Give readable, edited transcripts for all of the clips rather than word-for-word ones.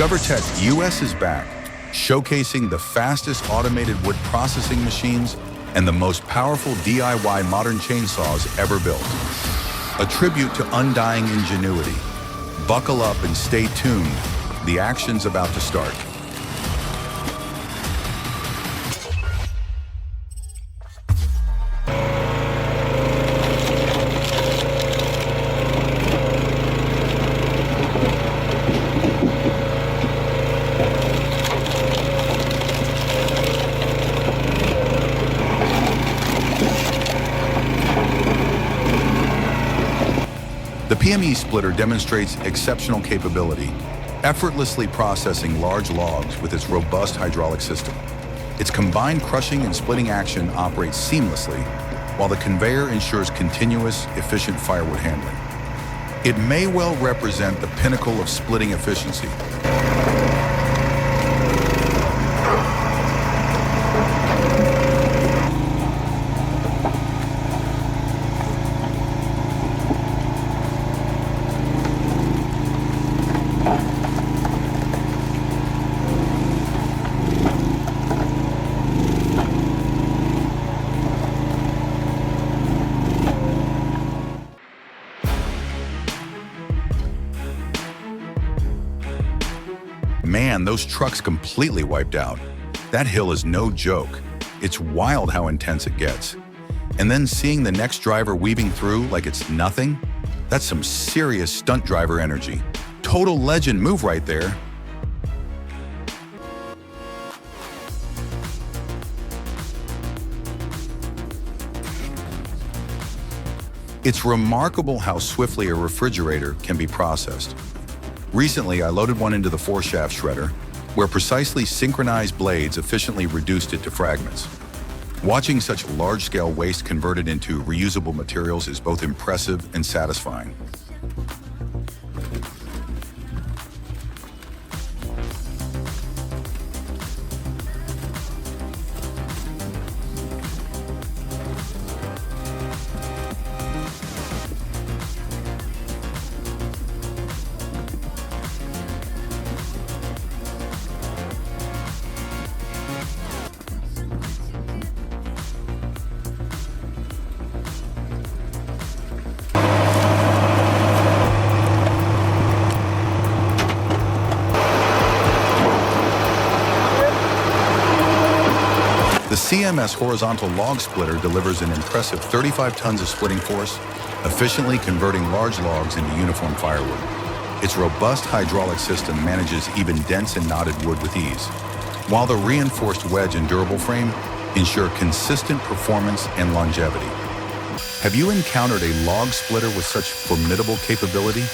DiscoverTech US is back, showcasing the fastest automated wood processing machines and the most powerful DIY modern chainsaws ever built. A tribute to undying ingenuity. Buckle up and stay tuned. The action's about to start. The PME splitter demonstrates exceptional capability, effortlessly processing large logs with its robust hydraulic system. Its combined crushing and splitting action operates seamlessly, while the conveyor ensures continuous, efficient firewood handling. It may well represent the pinnacle of splitting efficiency. Man, those trucks completely wiped out. That hill is no joke. It's wild how intense it gets. And then seeing the next driver weaving through like it's nothing, that's some serious stunt driver energy. Total legend move right there. It's remarkable how swiftly a refrigerator can be processed. Recently, I loaded one into the 4-shaft shredder, where precisely synchronized blades efficiently reduced it to fragments. Watching such large-scale waste converted into reusable materials is both impressive and satisfying. The CMS horizontal log splitter delivers an impressive 35 tons of splitting force, efficiently converting large logs into uniform firewood. Its robust hydraulic system manages even dense and knotted wood with ease, while the reinforced wedge and durable frame ensure consistent performance and longevity. Have you encountered a log splitter with such formidable capability?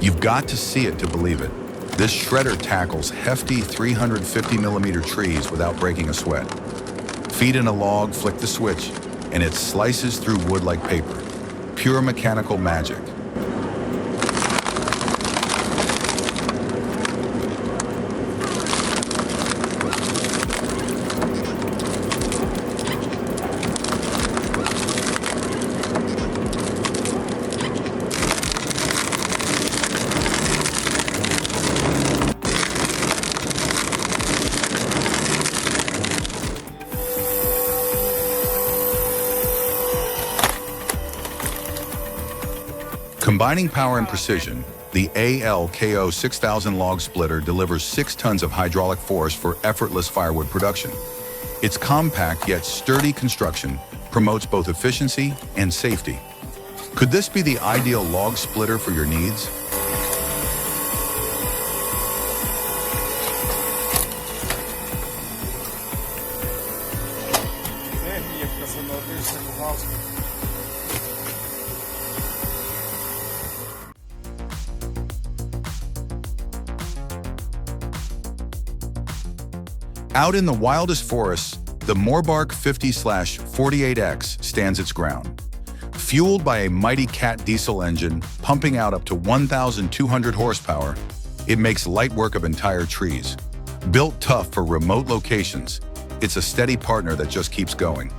You've got to see it to believe it. This shredder tackles hefty 350 millimeter trees without breaking a sweat. Feed in a log, flick the switch, and it slices through wood like paper. Pure mechanical magic. Combining power and precision, the ALKO 6000 log splitter delivers 6 tons of hydraulic force for effortless firewood production. Its compact yet sturdy construction promotes both efficiency and safety. Could this be the ideal log splitter for your needs? Out in the wildest forests, the Morbark 50/48X stands its ground. Fueled by a mighty Cat diesel engine pumping out up to 1,200 horsepower, it makes light work of entire trees. Built tough for remote locations, it's a steady partner that just keeps going.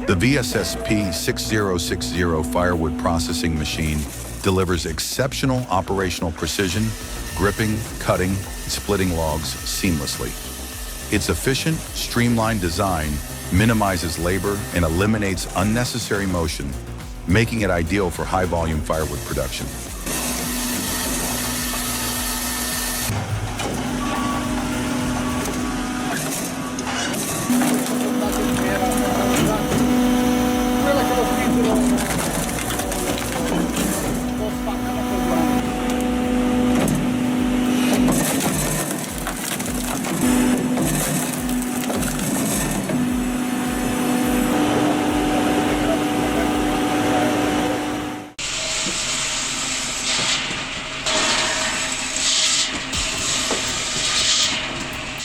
The VSSP 6060 firewood processing machine delivers exceptional operational precision, gripping, cutting, and splitting logs seamlessly. Its efficient, streamlined design minimizes labor and eliminates unnecessary motion, making it ideal for high-volume firewood production.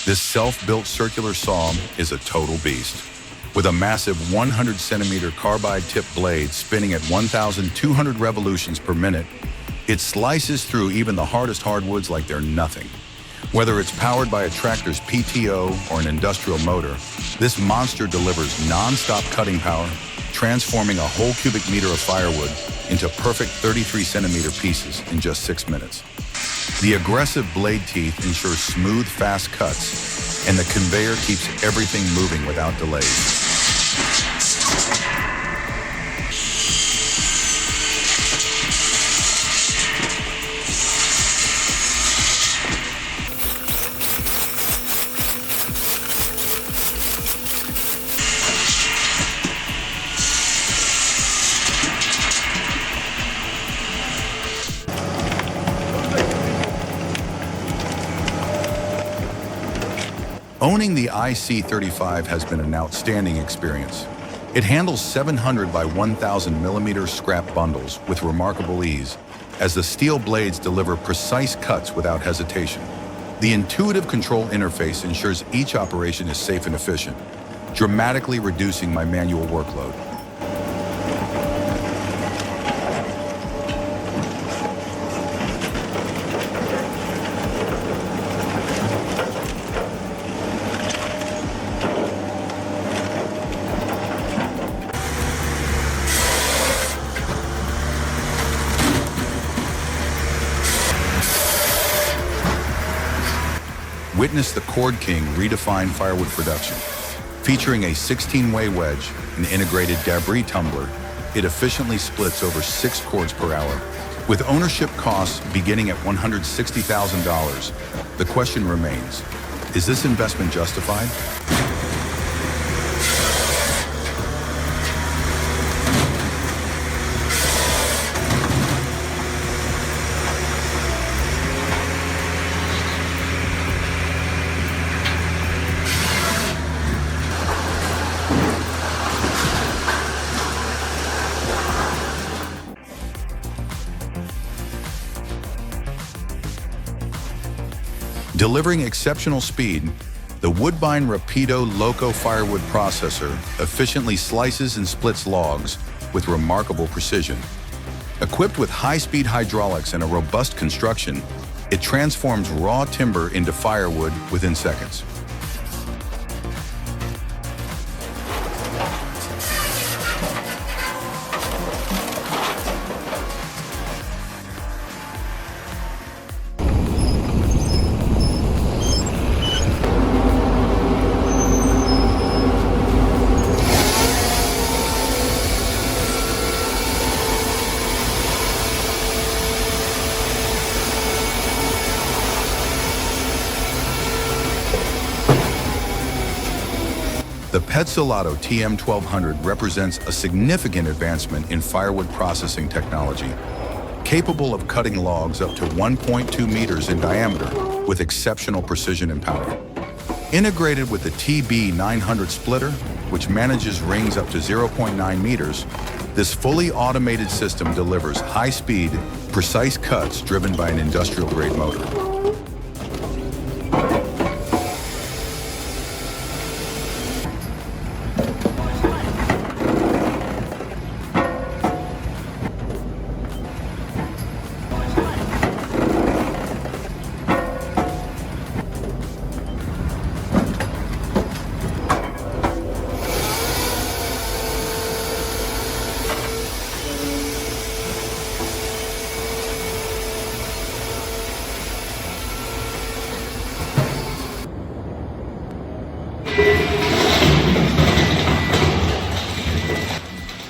This self-built circular saw is a total beast. With a massive 100-centimeter carbide-tipped blade spinning at 1,200 revolutions per minute, it slices through even the hardest hardwoods like they're nothing. Whether it's powered by a tractor's PTO or an industrial motor, this monster delivers non-stop cutting power, transforming a whole cubic meter of firewood into perfect 33-centimeter pieces in just 6 minutes. The aggressive blade teeth ensure smooth, fast cuts, and the conveyor keeps everything moving without delays. Owning the IC35 has been an outstanding experience. It handles 700 by 1,000 millimeter scrap bundles with remarkable ease, as the steel blades deliver precise cuts without hesitation. The intuitive control interface ensures each operation is safe and efficient, dramatically reducing my manual workload. Witness the Cord King redefine firewood production. Featuring a 16-way wedge and integrated debris tumbler, it efficiently splits over 6 cords per hour. With ownership costs beginning at $160,000, the question remains, is this investment justified? Delivering exceptional speed, the Woodbine Rapido Loco firewood processor efficiently slices and splits logs with remarkable precision. Equipped with high-speed hydraulics and a robust construction, it transforms raw timber into firewood within seconds. The Petzolato TM1200 represents a significant advancement in firewood processing technology, capable of cutting logs up to 1.2 meters in diameter with exceptional precision and power. Integrated with the TB900 splitter, which manages rings up to 0.9 meters, this fully automated system delivers high-speed, precise cuts driven by an industrial-grade motor.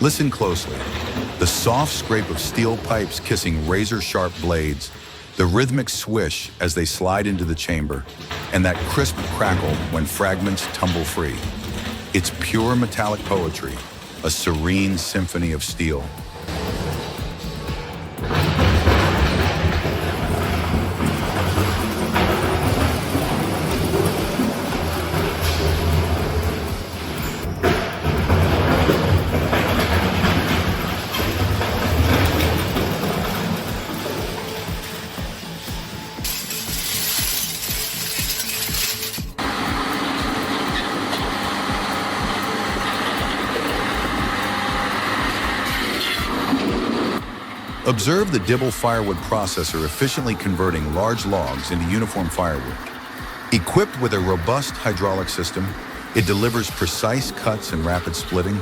Listen closely. The soft scrape of steel pipes kissing razor-sharp blades, the rhythmic swish as they slide into the chamber, and that crisp crackle when fragments tumble free. It's pure metallic poetry, a serene symphony of steel. Observe the Dibble firewood processor efficiently converting large logs into uniform firewood. Equipped with a robust hydraulic system, it delivers precise cuts and rapid splitting.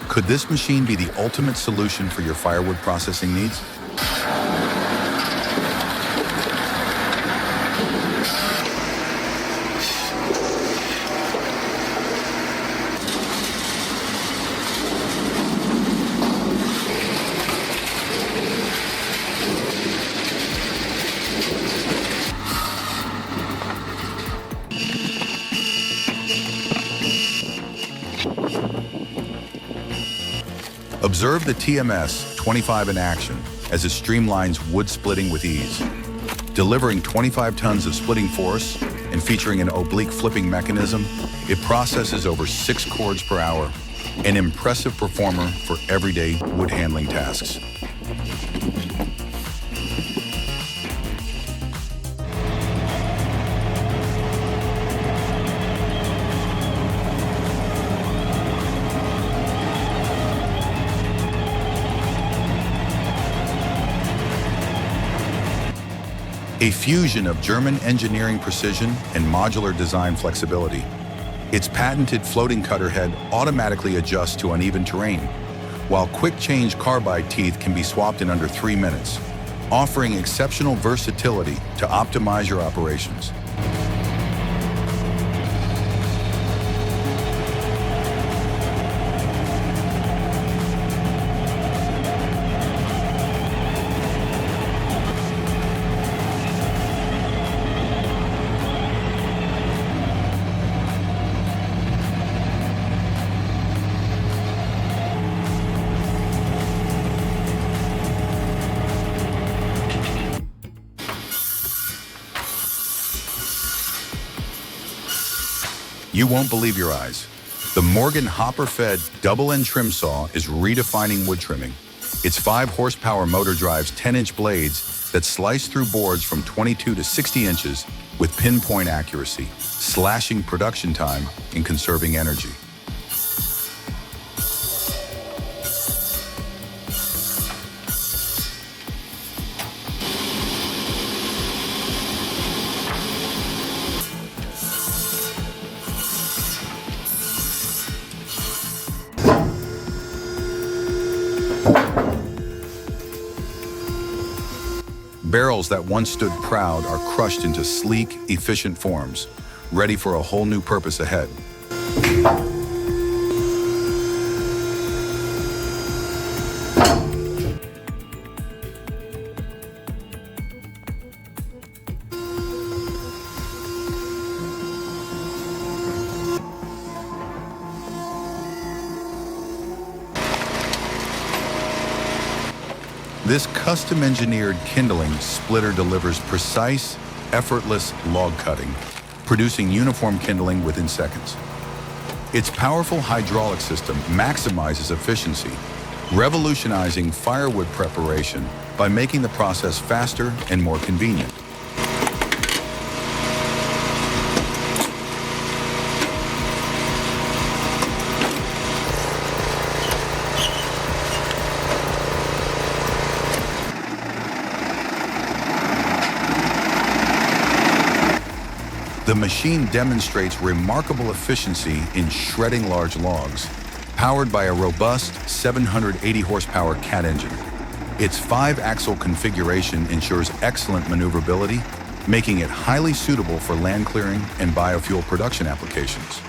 Could this machine be the ultimate solution for your firewood processing needs? Observe the TMS 25 in action as it streamlines wood splitting with ease. Delivering 25 tons of splitting force and featuring an oblique flipping mechanism, it processes over 6 cords per hour, an impressive performer for everyday wood handling tasks. A fusion of German engineering precision and modular design flexibility. Its patented floating cutter head automatically adjusts to uneven terrain, while quick-change carbide teeth can be swapped in under 3 minutes, offering exceptional versatility to optimize your operations. You won't believe your eyes. The Morgan hopper-fed double-end trim saw is redefining wood trimming. Its 5-horsepower motor drives 10-inch blades that slice through boards from 22 to 60 inches with pinpoint accuracy, slashing production time and conserving energy. Barrels that once stood proud are crushed into sleek, efficient forms, ready for a whole new purpose ahead. This custom-engineered Kindling splitter delivers precise, effortless log cutting, producing uniform kindling within seconds. Its powerful hydraulic system maximizes efficiency, revolutionizing firewood preparation by making the process faster and more convenient. The machine demonstrates remarkable efficiency in shredding large logs, powered by a robust 780 horsepower Cat engine. Its 5-axle configuration ensures excellent maneuverability, making it highly suitable for land clearing and biofuel production applications.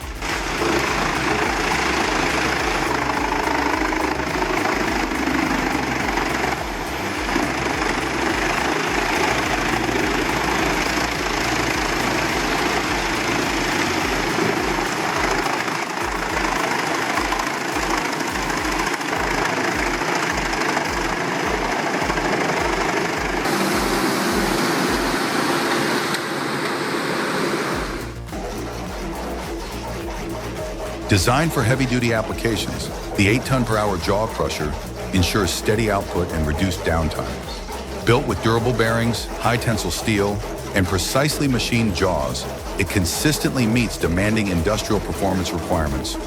Designed for heavy-duty applications, the 8-ton-per-hour jaw crusher ensures steady output and reduced downtime. Built with durable bearings, high-tensile steel, and precisely machined jaws, it consistently meets demanding industrial performance requirements.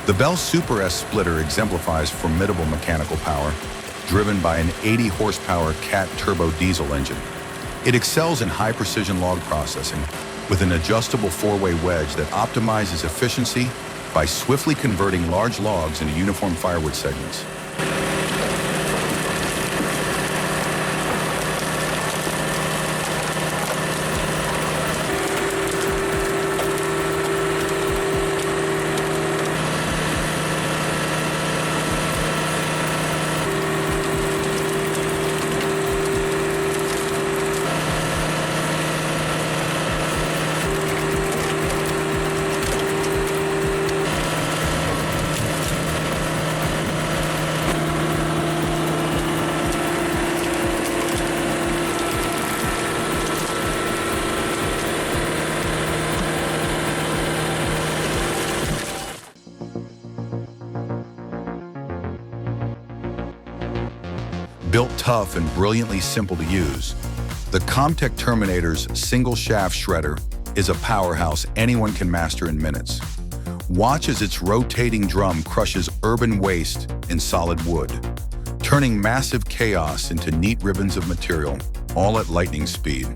The Bell Super S splitter exemplifies formidable mechanical power, driven by an 80 horsepower Cat turbo diesel engine. It excels in high-precision log processing with an adjustable 4-way wedge that optimizes efficiency by swiftly converting large logs into uniform firewood segments. Built tough and brilliantly simple to use, the Comtech Terminator's single-shaft shredder is a powerhouse anyone can master in minutes. Watch as its rotating drum crushes urban waste in solid wood, turning massive chaos into neat ribbons of material, all at lightning speed.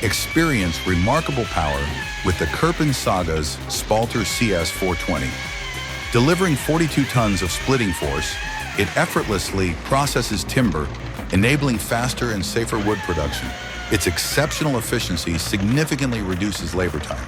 Experience remarkable power with the Kirpin Saga's Spalter CS420. Delivering 42 tons of splitting force, it effortlessly processes timber, enabling faster and safer wood production. Its exceptional efficiency significantly reduces labor time,